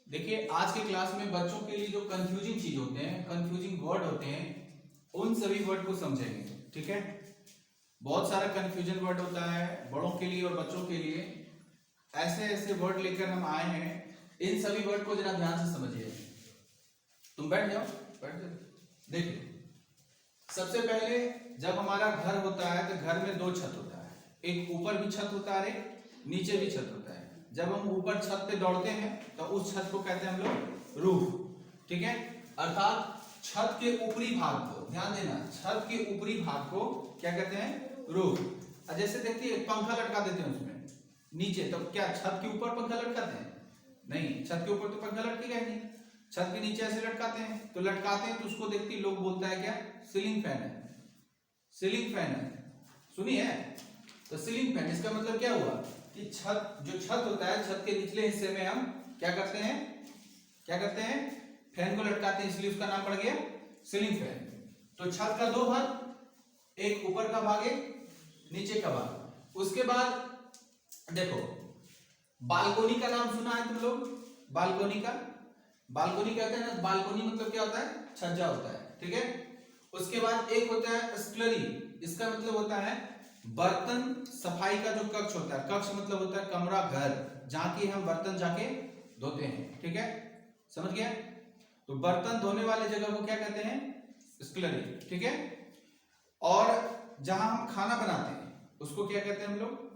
देखिए आज के क्लास में बच्चों के लिए जो कंफ्यूजिंग चीज होते हैं, कंफ्यूजिंग वर्ड होते हैं, उन सभी वर्ड को समझेंगे। ठीक है, बहुत सारा कंफ्यूजन वर्ड होता है बड़ों के लिए और बच्चों के लिए। ऐसे ऐसे वर्ड लेकर हम आए हैं, इन सभी वर्ड को जरा ध्यान से समझिए। तुम बैठ जाओ, बैठ जाओ। देखिए, सबसे पहले जब हमारा घर होता है तो घर में दो छत होता है, एक ऊपर भी छत होता है, एक नीचे भी छत होता है। जब हम ऊपर छत पे दौड़ते हैं तो उस छत को कहते हैं हम लोग रूफ। ठीक है, अर्थात छत के ऊपरी भाग को, ध्यान देना, छत के ऊपरी भाग को क्या कहते हैं? रूफ। जैसे देखिए पंखा लटका देते हैं उसमें नीचे, तो क्या छत के ऊपर पंखा लटकाते हैं? नहीं, छत के ऊपर तो पंखा लटकेगा ही नहीं। छत के नीचे ऐसे लटकाते हैं, तो लटकाते हैं तो उसको देखते लोग बोलता है क्या? सीलिंग फैन है, सीलिंग फैन है। सुनिए, तो सीलिंग फैन इसका मतलब क्या हुआ कि छत, जो छत होता है, छत के निचले हिस्से में हम क्या करते हैं? क्या करते हैं? फैन को लटकाते हैं, इसलिए उसका नाम पड़ गया सीलिंग फैन। तो छत का दो भाग, एक ऊपर का भाग, एक नीचे का भाग। उसके बाद देखो, बालकोनी का नाम सुना है तुम लोग? बालकोनी का, बालकोनी कहते हैं ना। बालकोनी मतलब क्या होता है? छज्जा होता है। ठीक है, उसके बाद एक होता है स्क्लरी, इसका मतलब होता है बर्तन सफाई का जो कक्ष होता है। कक्ष मतलब होता है कमरा, घर, जहां की हम बर्तन जाके धोते हैं। ठीक है, समझ गया? तो बर्तन धोने वाले जगह को क्या कहते हैं? स्क्लरी। ठीक है, और जहां हम खाना बनाते हैं उसको क्या कहते हैं हम लोग?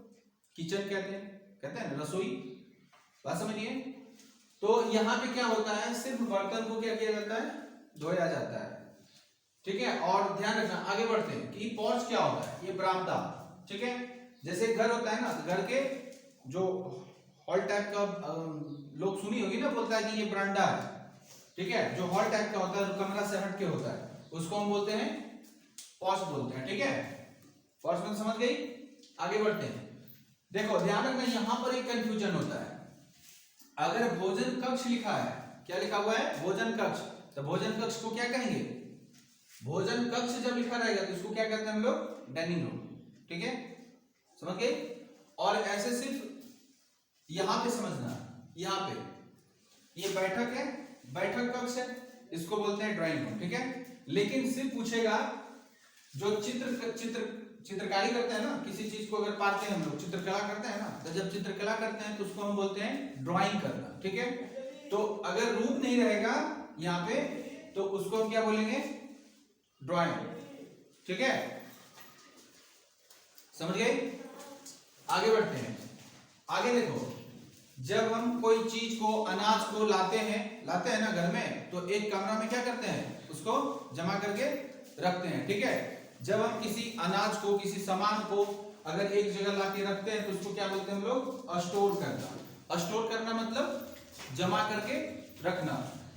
किचन कहते हैं ना, रसोई। बात समझिए। तो यहां पे क्या होता है? सिर्फ बर्तन को क्या किया जाता है? धोया जाता है। ठीक है, और ध्यान रखना, आगे बढ़ते हैं कि पोर्च क्या होता है? ये बरामदा। ठीक है, जैसे घर होता है ना, तो घर के जो हॉल टाइप का लोग सुनी होगी ना, बोलता है कि ये बरामदा है। ठीक है, जो हॉल टाइप का होता है, जो कमरा से हट के होता है, उसको हम बोलते हैं पोर्च बोलते हैं। ठीक है, पोर्च में समझ गई? आगे बढ़ते हैं। देखो ध्यान रखना, यहां पर एक कंफ्यूजन होता है। अगर भोजन कक्ष लिखा है, क्या लिखा हुआ है? भोजन कक्ष, तो भोजन कक्ष को क्या कहेंगे? भोजन कक्ष जब लिखा रहेगा तो इसको क्या कहते हैं हम लोग? Dining room. ठीक है, समझ गए? और ऐसे सिर्फ यहां पे समझना, यहां पे ये बैठक है, बैठक कक्ष है, इसको बोलते हैं ड्राइंग रूम। ठीक है, लेकिन सिर्फ पूछेगा जो चित्रकारी करते हैं ना, किसी चीज को अगर पारते हैं हम लोग, चित्रकला करते हैं ना, तो जब चित्रकला करते हैं तो उसको हम बोलते हैं ड्राइंग करना। ठीक है, तो अगर रूप नहीं रहेगा यहाँ पे तो उसको हम क्या बोलेंगे? ड्राइंग। ठीक है, समझ गए? आगे बढ़ते हैं। आगे देखो, जब हम कोई चीज को, अनाज को लाते हैं ना घर में, तो एक कमरा में क्या करते हैं? उसको जमा करके रखते हैं। ठीक है, जब हम किसी अनाज को, किसी सामान को अगर एक जगह लाके रखते हैं तो उसको क्या बोलते हैं हम लोग? स्टोर करना। स्टोर करना मतलब जमा करके रखना।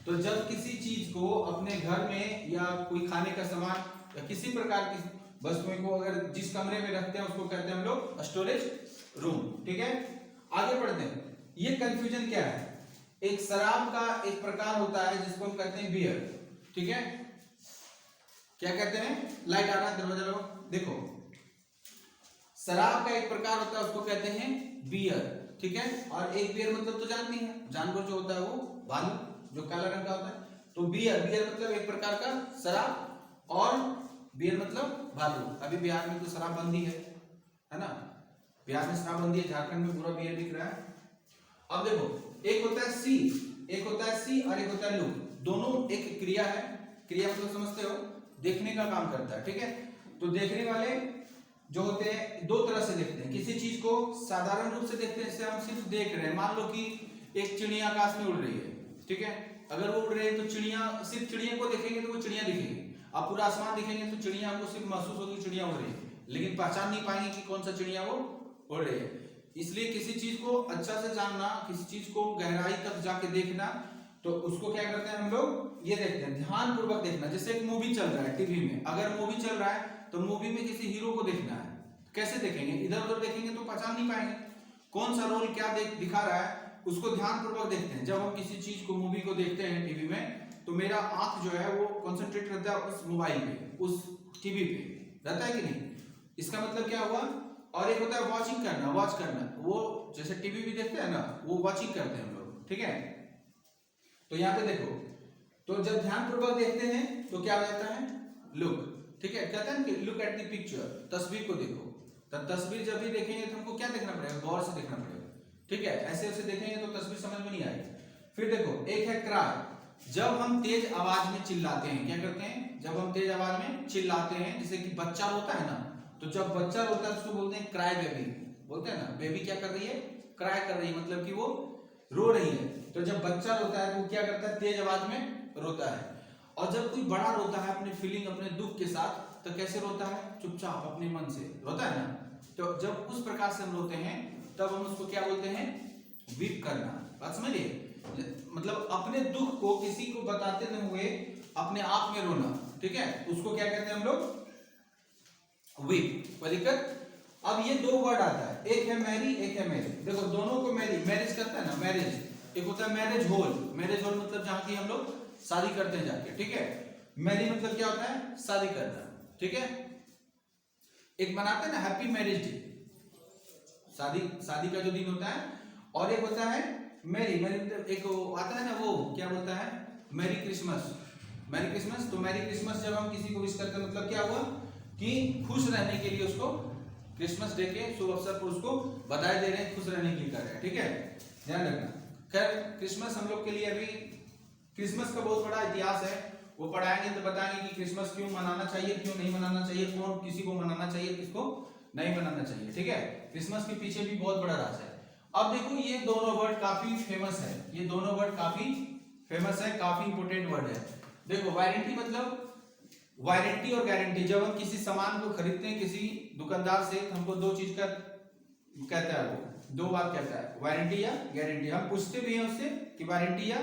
तो जब किसी चीज को अपने घर में या कोई खाने का सामान या किसी प्रकार की वस्तुओं को अगर जिस कमरे में रखते हैं उसको कहते हैं हम लोग स्टोरेज रूम। ठीक है, आगे बढ़ते हैं। ये कंफ्यूजन क्या है? एक शराब का एक प्रकार होता है जिसको हम कहते हैं बियर। ठीक है, क्या कहते हैं? लाइट आ रहा है, दरवाजा लगाओ। देखो, शराब का एक प्रकार होता है, उसको कहते हैं बियर। ठीक है, और एक बियर मतलब तो जानती है, जानवर जो होता है वो भालू, जो काला रंग का होता है। तो बियर, बियर मतलब एक प्रकार का शराब, और बियर मतलब भालू। अभी बिहार में तो शराबबंदी है ना? बिहार में शराबबंदी है, झारखंड में पूरा बियर बिक रहा है। अब देखो, एक होता है सी, एक होता है सी और एक होता है लू। दोनों एक क्रिया है। क्रिया मतलब समझते हो? देखने का काम करता है। ठीक है, तो देखने वाले जो होते हैं दो तरह से देखते हैं। किसी चीज को साधारण रूप से देखते हैं, जैसे हम सिर्फ देख रहे हैं। मान लो कि एक चिड़िया आकाश में उड़ रही है। ठीक है, अगर वो उड़ रही है तो चिड़िया, सिर्फ चिड़िया को देखेंगे तो वो चिड़िया दिखेगी। आप पूरा आसमान दिखेंगे तो चिड़िया हमको सिर्फ महसूस होगी चिड़िया उड़ रही है, लेकिन पहचान नहीं पाएंगे कि कौन सा चिड़िया वो उड़ रही है। इसलिए किसी चीज को अच्छा से जानना, किसी चीज को गहराई तक जाके देखना, तो उसको क्या करते हैं हम लोग? ये देखते हैं, ध्यान पूर्वक देखना। जैसे एक मूवी चल रहा है टीवी में, अगर मूवी चल रहा है तो मूवी में किसी हीरो को देखना है, कैसे देखेंगे? इधर उधर देखेंगे तो पहचान नहीं पाएंगे कौन सा रोल क्या दिखा रहा है। उसको ध्यान पूर्वक देखते हैं। जब हम किसी चीज को, मूवी को देखते हैं टीवी में, तो मेरा आंख जो है वो कंसंट्रेट रहता है उस मोबाइल पे, उस टीवी पे रहता है कि नहीं? इसका मतलब क्या हुआ? और एक होता है वॉचिंग करना, वॉच करना। वो जैसे टीवी भी देखते हैं ना, वो वॉचिंग करते हैं हम लोग। ठीक है, तो यहाँ पे देखो, तो जब ध्यानपूर्वक देखते हैं तो क्या हो जाता है, लुक, ठीक है, कहते हैं कि लुक एट द पिक्चर, तस्वीर को देखो। तब तस्वीर जब भी देखेंगे तो हमको क्या देखना पड़ेगा, गौर से देखना पड़ेगा, ठीक है, ऐसे ऐसे देखेंगे तो तस्वीर समझ में नहीं आएगी। फिर देखो एक है क्राई, जब हम तेज आवाज में चिल्लाते हैं, क्या करते हैं, जब हम तेज आवाज में चिल्लाते हैं, जैसे कि बच्चा रोता है ना, तो जब बच्चा रोता है उसको बोलते हैं क्राई बेबी, बोलते हैं ना, बेबी क्या कर रही है, क्राई कर रही है, मतलब कि वो रो रही है। तो जब बच्चा रोता है तो वो क्या करता है, तेज आवाज में रोता है। और जब कोई बड़ा रोता है अपने फीलिंग, अपने दुख के साथ, तो कैसे रोता है, चुपचाप अपने मन से रोता है ना। तो जब उस प्रकार से हम रोते हैं तब हम उसको क्या बोलते हैं, वीप करना। बात समझिए, मतलब अपने दुख को किसी को बताते हुए अपने आप में रोना, ठीक है, उसको क्या कहते हैं हम लोग, वीप। कोई दिक्कत? अब ये दो वर्ड आता है, एक है मैरी, एक है मैरी। देखो दोनों को मैरी, मैरिज करता है ना, मैरिज, एक होता है मैरिज हॉल, मैरिज हॉल मतलब जहां की हम लोग शादी करते हैं जाके, ठीक है। मैरी मतलब क्या होता है, शादी करना, ठीक है। एक मनाते हैं ना हैप्पी मैरिज डे, शादी का जो दिन होता है, और एक होता है मैरी, मैरी मतलब एक आता है ना, वो क्या बोलता है, मैरी क्रिसमस, मैरी क्रिसमस। तो मैरी क्रिसमस जब हम किसी को विश करते हैं, मतलब क्या हुआ कि खुश रहने के लिए उसको क्रिसमस डे के शुभ अवसर पर उसको बधाई दे रहे हैं, खुश रहने के लिए कर रहे हैं, ठीक है, ध्यान रखना। खैर क्रिसमस हम लोग के लिए, अभी क्रिसमस का बहुत बड़ा इतिहास है, वो पढ़ाएंगे तो बताएंगे कि क्रिसमस क्यों मनाना चाहिए, क्यों नहीं मनाना चाहिए, कौन किसी को मनाना चाहिए, किसको नहीं मनाना चाहिए, ठीक है। क्रिसमस के पीछे भी बहुत बड़ा राज है। अब देखो ये दोनों वर्ड काफी फेमस है, ये दोनों वर्ड काफी फेमस है, काफी इंपोर्टेंट वर्ड है। देखो वारंटी मतलब, वारंटी और गारंटी, जब हम किसी सामान को खरीदते हैं किसी दुकानदार से, हमको दो चीज का कहता है, वो दो बात कहता है, वारंटी या गारंटी। हम पूछते भी हैं उससे कि वारंटी या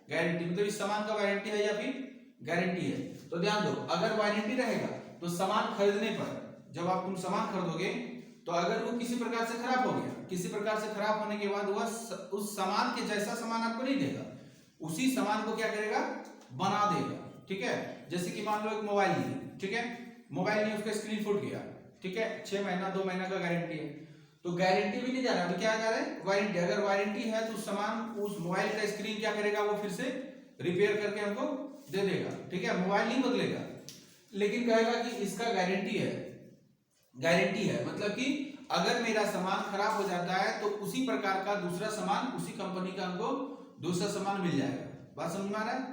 गारंटी, मतलब इस सामान का वारंटी है या फिर गारंटी है। तो ध्यान दो, अगर वारंटी रहेगा तो सामान खरीदने पर, जब आप तुम सामान खरीदोगे तो अगर वो किसी प्रकार से खराब हो गया, किसी प्रकार से खराब होने के बाद वह उस सामान के जैसा सामान आपको नहीं देगा, उसी सामान को क्या करेगा, बना देगा, ठीक है। जैसे कि मान लो एक मोबाइल लिए, ठीक है, मोबाइल लिए, उसका स्क्रीन फूट गया, ठीक है, 6 महीना 2 महीना का गारंटी है, तो गारंटी भी नहीं जा रहा, तो क्या जा रहा है, वारंटी। अगर वारंटी है तो सामान, उस मोबाइल का स्क्रीन क्या करेगा, वो फिर से रिपेयर करके हमको दे देगा, ठीक है, मोबाइल नहीं बदलेगा, लेकिन कहेगा कि इसका गारंटी है, गारंटी है, मतलब कि अगर मेरा सामान खराब हो जाता है तो उसी प्रकार का दूसरा सामान, उसी कंपनी का हमको दूसरा सामान मिल जाएगा। बात समझ में आ रहा है?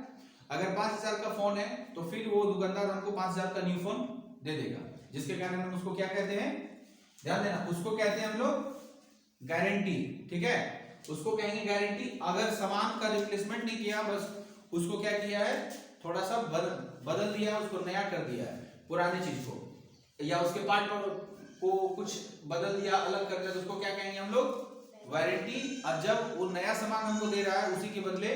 अगर 5000 का फोन है तो फिर वो दुकानदार हमको 5000 का न्यू फोन दे देगा, जिसके कारण हम उसको क्या कहते हैं, ध्यान देना, उसको कहते हैं हम लोग गारंटी, ठीक है, उसको कहेंगे गारंटी। अगर सामान का रिप्लेसमेंट नहीं किया, बस उसको क्या किया है, थोड़ा सा बदल दिया, उसको नया कर दिया है पुरानी चीज को, या उसके पार्ट को कुछ बदल दिया, अलग कर दिया, तो उसको क्या कहेंगे हम लोग, वारंटी। और जब वो नया सामान हमको दे रहा है उसी के बदले,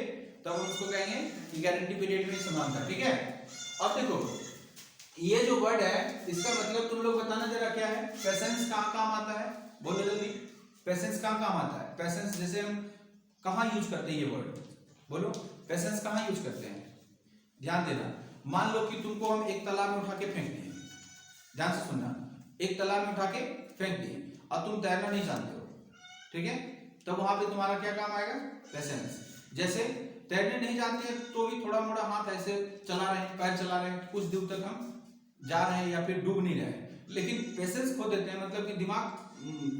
तब हम उसको कहेंगे कि गारंटी पीरियड में सामान था, ठीक है। अब देखो ये जो वर्ड है इसका मतलब तुम लोग बताना जरा क्या है, पेशेंस कहाँ काम आता है, बोलो जल्दी, पेशेंस कहाँ काम आता है, पेशेंस जैसे हम कहाँ यूज करते हैं ये वर्ड, बोलो पेशेंस कहाँ यूज करते हैं, ध्यान देना। मान लो कि तुमको हम एक तालाब में उठा के फेंक दिए, ध्यान से सुनना, एक तालाब में उठा के फेंक दिए, अब तुम तैरना नहीं जानते हो, ठीक है, तब वहां पे तुम्हारा क्या काम आएगा, पेशेंस। जैसे तैरने नहीं जानते हैं तो भी थोड़ा मोड़ा हाथ ऐसे चला रहे हैं, पैर चला रहे हैं, कुछ दूर तक हम जा रहे हैं या फिर डूब नहीं रहे, लेकिन पेशेंस खो देते हैं, मतलब कि दिमाग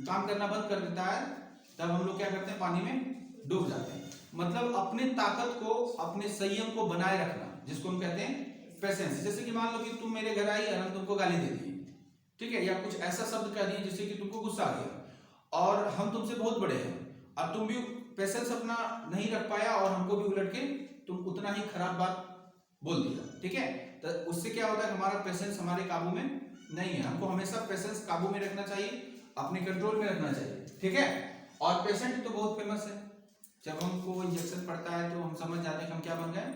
काम करना बंद कर देता है, तब हम लोग क्या करते हैं, पानी में डूब जाते हैं। मतलब अपने ताकत को, अपने संयम को बनाए रखना, जिसको हम कहते हैं पेशेंस। जैसे कि मान लो कि तुम मेरे घर आई और हम तुमको गाली दे दी, ठीक है, या कुछ ऐसा शब्द कह दिए जिससे कि तुमको गुस्सा आ गया, और हम तुमसे बहुत बड़े हैं, अब तुम भी पेशेंस अपना नहीं रख पाया और हमको भी उलट के तुम उतना ही खराब बात बोल दिया, ठीक है, तो उससे क्या होता है, हमारा पेशेंस हमारे काबू में नहीं है। हमको हमेशा पेशेंस काबू में रखना चाहिए, अपने कंट्रोल में रखना चाहिए, ठीक है। और पेशेंट तो बहुत फेमस है, जब हमको इंजेक्शन पड़ता है तो हम समझ जाते हैं कि हम क्या बन गए,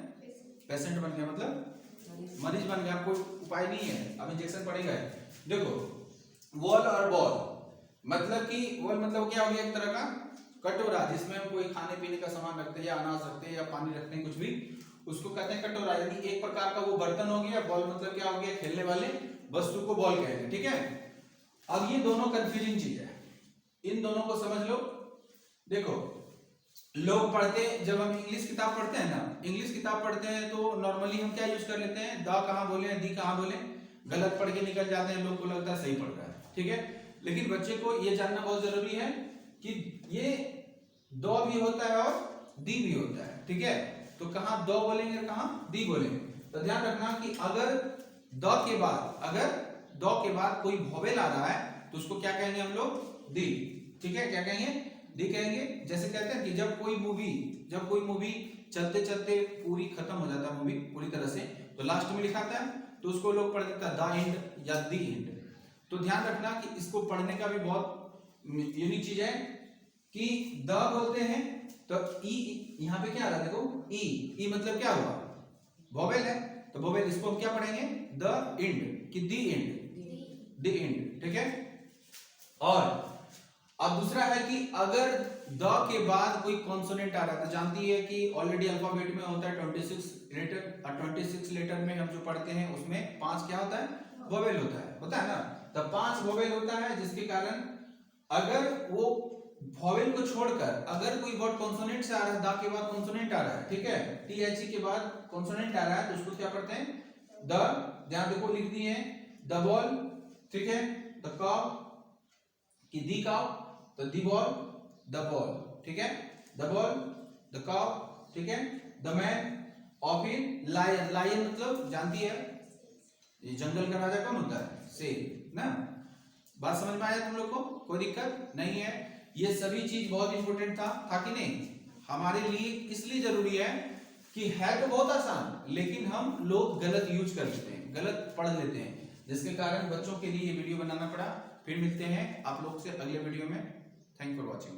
पेशेंट बन गए, मतलब मरीज बन गया, कोई उपाय नहीं है, अब इंजेक्शन पड़ेगा। देखो वॉल और बॉल, मतलब कि वॉल मतलब क्या हो गया, एक तरह का कटोरा जिसमें हम कोई खाने पीने का सामान रखते हैं, या अनाज रखते हैं, या पानी रखते हैं, कुछ भी, उसको कहते हैं कटोरा, यानी एक प्रकार का वो बर्तन हो गया। बॉल मतलब क्या हो गया, खेलने वाले वस्तु को बॉल कहेंगे, ठीक है। अब ये दोनों कंफ्यूजिंग चीज है, इन दोनों को समझ लो। देखो लोग पढ़ते, जब हम इंग्लिश किताब पढ़ते हैं ना, इंग्लिश किताब पढ़ते हैं तो नॉर्मली हम क्या यूज कर लेते हैं, द कहाँ बोले दी कहाँ बोले, गलत पढ़ के निकल जाते हैं, लोग को लगता है सही पढ़ रहा है, ठीक है। लेकिन बच्चे को ये जानना बहुत जरूरी है कि ये द भी होता है और दी भी होता है, ठीक है। तो कहाँ द बोलेंगे, कहाँ दी बोलेंगे। तो ध्यान रखना कि अगर द के बाद कोई वोवेल आ रहा है तो उसको क्या कहेंगे हम लोग, दी, ठीक है। क्या कहेंगे, दी कहेंगे। जैसे कहते हैं कि जब कोई मूवी चलते चलते पूरी खत्म हो जाता है, मूवी पूरी तरह से, तो लास्ट में लिखा आता है तो उसको लोग पढ़ देता है द एंड या दी एंड। तो ध्यान रखना कि इसको पढ़ने का भी बहुत यूनिक चीज है कि द बोलते हैं तो ई, यहाँ पे क्या आ रहा है देखो, ई मतलब क्या हुआ, वोवेल है, तो वोवेल इसको हम क्या पढ़ेंगे, द एंड कि दी एंड, ठीक है। और अब दूसरा है कि अगर द के बाद कोई कॉन्सोनेंट आ रहा है, तो जानती है कि ऑलरेडी अल्फाबेट में होता है 26 लेटर, और 26 लेटर में हम जो पढ़ते हैं उसमें 5 क्या होता है, वोवेल होता है ना। तो 5 वोवेल होता है, जिसके कारण अगर वो वोवेल को छोड़कर अगर कोई वर्ड कॉन्सोनेंट से आ रहा है, द के बाद कॉन्सोनेंट आ रहा है, ठीक है, टीएचई के बाद कॉन्सोनेंट आ रहा है, तो उसको क्या पढ़ते हैं, द, ध्यान देखो लिख दिए हैं, द बॉल, ठीक है, द कॉव कि दी काव, तो दी बॉल, द बॉल, ठीक है, द बॉल, द काव, ठीक है, द मैन, और फिर लायन, लायन मतलब जानती है ये जंगल का राजा कौन होता है, शेर ना। बात समझ में आया तुम लोग को, कोई दिक्कत नहीं है। ये सभी चीज बहुत इंपॉर्टेंट था कि नहीं, हमारे लिए इसलिए जरूरी है कि है तो बहुत आसान, लेकिन हम लोग गलत यूज कर लेते हैं, गलत पढ़ लेते हैं, जिसके कारण बच्चों के लिए ये वीडियो बनाना पड़ा। फिर मिलते हैं आप लोग से अगले वीडियो में। Thank for watching.